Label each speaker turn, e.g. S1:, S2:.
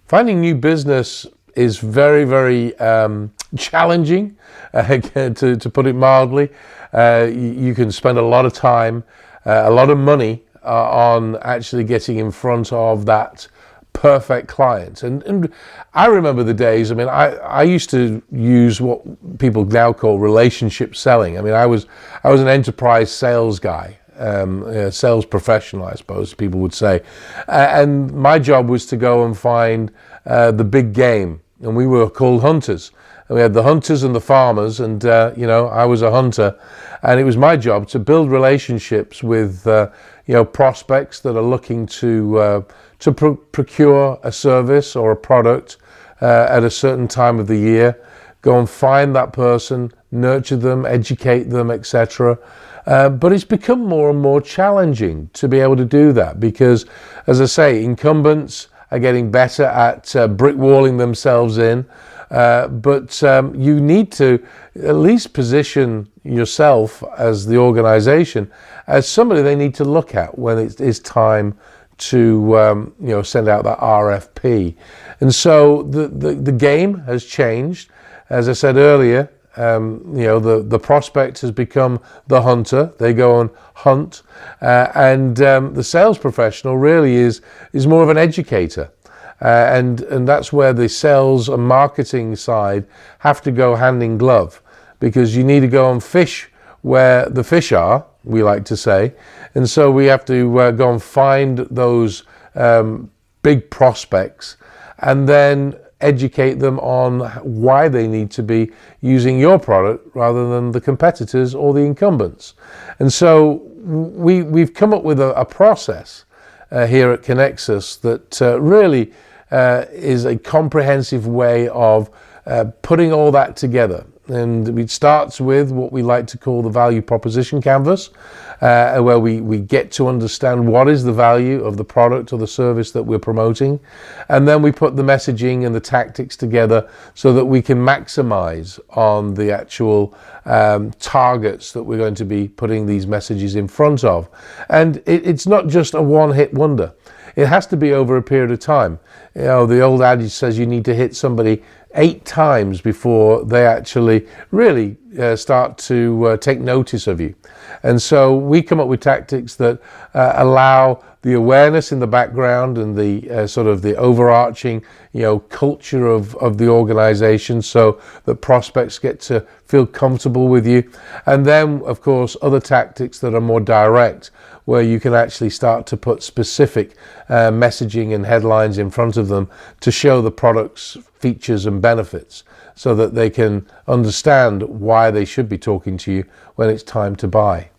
S1: Finding new business is very, very challenging, to put it mildly. You can spend a lot of time, a lot of money on actually getting in front of that perfect client. And I remember the days, I used to use what people now call relationship selling. I was an enterprise sales guy. Sales professional, I suppose people would say. And my job was to go and find the big game. And we were called hunters. And we had the hunters and the farmers. And, I was a hunter. And it was my job to build relationships with, prospects that are looking to procure a service or a product at a certain time of the year. Go and find that person, nurture them, educate them, etc. But it's become more and more challenging to be able to do that because, as I say, incumbents are getting better at brick walling themselves in, but you need to at least position yourself as the organization as somebody they need to look at when it is time to send out that RFP. And so the game has changed. As I said earlier, the prospect has become the hunter. They go and hunt, and the sales professional really is more of an educator, and that's where the sales and marketing side have to go hand in glove, because you need to go and fish where the fish are, we like to say, and so we have to go and find those big prospects, and then educate them on why they need to be using your product rather than the competitors or the incumbents. And so we've come up with a process here at Connexus that really is a comprehensive way of putting all that together. And it starts with what we like to call the value proposition canvas, where we get to understand what is the value of the product or the service that we're promoting. And then we put the messaging and the tactics together so that we can maximize on the actual targets that we're going to be putting these messages in front of. And it's not just a one-hit wonder. It has to be over a period of time. The old adage says you need to hit somebody 8 times before they actually really start to take notice of you. And so we come up with tactics that allow the awareness in the background and the sort of the overarching culture of the organization, so that prospects get to feel comfortable with you. And then of course other tactics that are more direct, where you can actually start to put specific messaging and headlines in front of them to show the product's features and benefits, so that they can understand why they should be talking to you when it's time to buy.